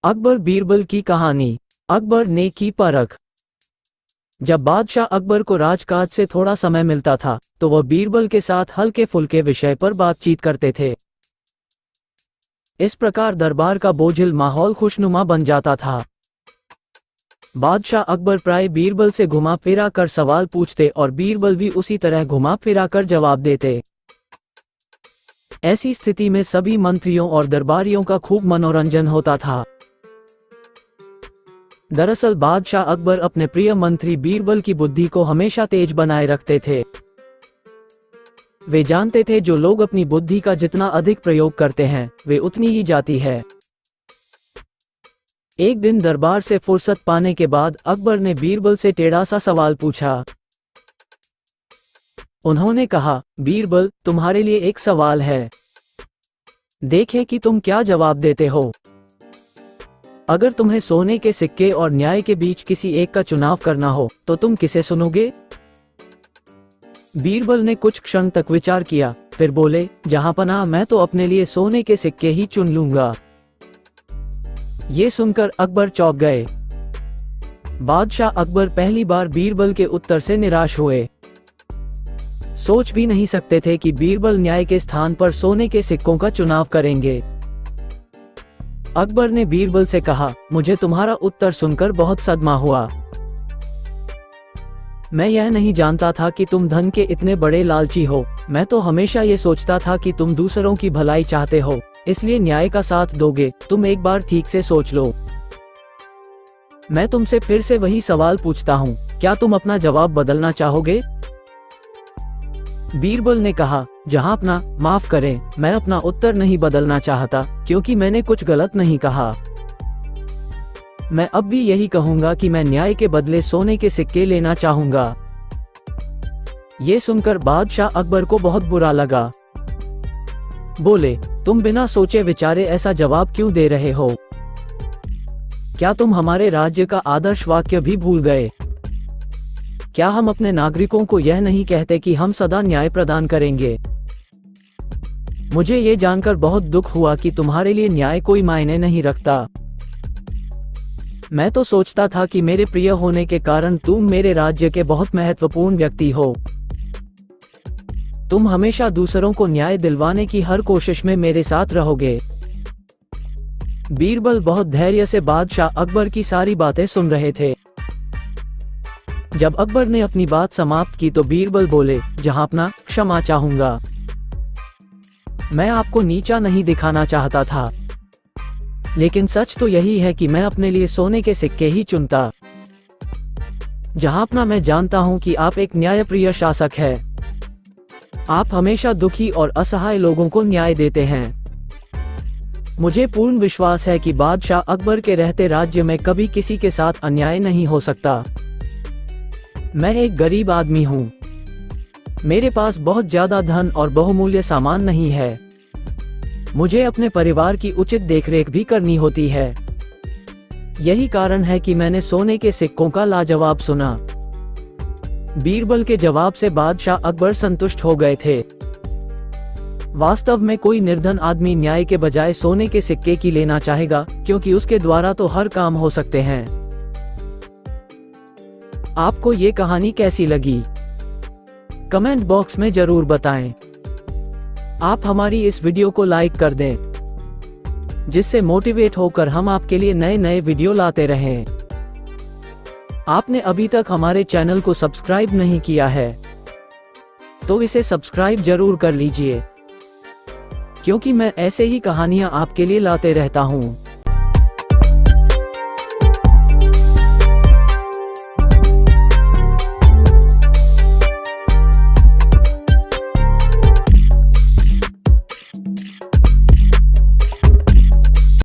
अकबर बीरबल की कहानी। अकबर ने की परख। जब बादशाह अकबर को राजकाज से थोड़ा समय मिलता था तो वह बीरबल के साथ हल्के फुल्के विषय पर बातचीत करते थे। इस प्रकार दरबार का बोझिल माहौल खुशनुमा बन जाता था। बादशाह अकबर प्राय बीरबल से घुमा फिरा कर सवाल पूछते और बीरबल भी उसी तरह घुमा फिरा कर जवाब देते। ऐसी स्थिति में सभी मंत्रियों और दरबारियों का खूब मनोरंजन होता था। दरअसल बादशाह अकबर अपने प्रिय मंत्री बीरबल की बुद्धि को हमेशा तेज बनाए रखते थे। वे जानते थे जो लोग अपनी बुद्धि का जितना अधिक प्रयोग करते हैं वे उतनी ही जाती है। एक दिन दरबार से फुर्सत पाने के बाद अकबर ने बीरबल से टेढ़ा सा सवाल पूछा। उन्होंने कहा, बीरबल, तुम्हारे लिए एक सवाल है, देखें कि तुम क्या जवाब देते हो। अगर तुम्हें सोने के सिक्के और न्याय के बीच किसी एक का चुनाव करना हो तो तुम किसे चुनोगे? बीरबल ने कुछ क्षण तक विचार किया, फिर बोले, जहांपनाह, मैं तो अपने लिए सोने के सिक्के ही चुन लूंगा। ये सुनकर अकबर चौंक गए। बादशाह अकबर पहली बार बीरबल के उत्तर से निराश हुए। सोच भी नहीं सकते थे कि बीरबल न्याय के स्थान पर सोने के सिक्कों का चुनाव करेंगे। अकबर ने बीरबल से कहा, मुझे तुम्हारा उत्तर सुनकर बहुत सदमा हुआ। मैं यह नहीं जानता था कि तुम धन के इतने बड़े लालची हो। मैं तो हमेशा ये सोचता था कि तुम दूसरों की भलाई चाहते हो, इसलिए न्याय का साथ दोगे। तुम एक बार ठीक से सोच लो। मैं तुमसे फिर से वही सवाल पूछता हूँ, क्या तुम अपना जवाब बदलना चाहोगे? बीरबल ने कहा, जहांपनाह, माफ करें, मैं अपना उत्तर नहीं बदलना चाहता, क्योंकि मैंने कुछ गलत नहीं कहा। मैं अब भी यही कहूंगा कि मैं न्याय के बदले सोने के सिक्के लेना चाहूंगा। ये सुनकर बादशाह अकबर को बहुत बुरा लगा। बोले, तुम बिना सोचे विचारे ऐसा जवाब क्यों दे रहे हो? क्या तुम हमारे राज्य का आदर्श वाक्य भी भूल गए? क्या हम अपने नागरिकों को यह नहीं कहते कि हम सदा न्याय प्रदान करेंगे? मुझे ये जानकर बहुत दुख हुआ कि तुम्हारे लिए न्याय कोई मायने नहीं रखता। मैं तो सोचता था कि मेरे प्रिय होने के कारण तुम मेरे राज्य के बहुत महत्वपूर्ण व्यक्ति हो। तुम हमेशा दूसरों को न्याय दिलवाने की हर कोशिश में मेरे साथ रहोगे। बीरबल बहुत धैर्य से बादशाह अकबर की सारी बातें सुन रहे थे। जब अकबर ने अपनी बात समाप्त की तो बीरबल बोले, जहांपनाह, क्षमा चाहूंगा। मैं आपको नीचा नहीं दिखाना चाहता था, लेकिन सच तो यही है कि मैं अपने लिए सोने के सिक्के ही चुनता। जहांपनाह, मैं जानता हूं कि आप एक न्यायप्रिय शासक हैं। आप हमेशा दुखी और असहाय लोगों को न्याय देते हैं। मुझे पूर्ण विश्वास है कि बादशाह अकबर के रहते राज्य में कभी किसी के साथ अन्याय नहीं हो सकता। मैं एक गरीब आदमी हूँ। मेरे पास बहुत ज्यादा धन और बहुमूल्य सामान नहीं है। मुझे अपने परिवार की उचित देखरेख भी करनी होती है। यही कारण है कि मैंने सोने के सिक्कों का लाजवाब सुना। बीरबल के जवाब से बादशाह अकबर संतुष्ट हो गए थे। वास्तव में कोई निर्धन आदमी न्याय के बजाय सोने के सिक्के की लेना चाहेगा, क्योंकि उसके द्वारा तो हर काम हो सकते हैं। आपको ये कहानी कैसी लगी? कमेंट बॉक्स में जरूर बताएं। आप हमारी इस वीडियो को लाइक कर दें, जिससे मोटिवेट होकर हम आपके लिए नए नए वीडियो लाते रहें। आपने अभी तक हमारे चैनल को सब्सक्राइब नहीं किया है तो इसे सब्सक्राइब जरूर कर लीजिए, क्योंकि मैं ऐसे ही कहानियां आपके लिए लाते रहता हूं।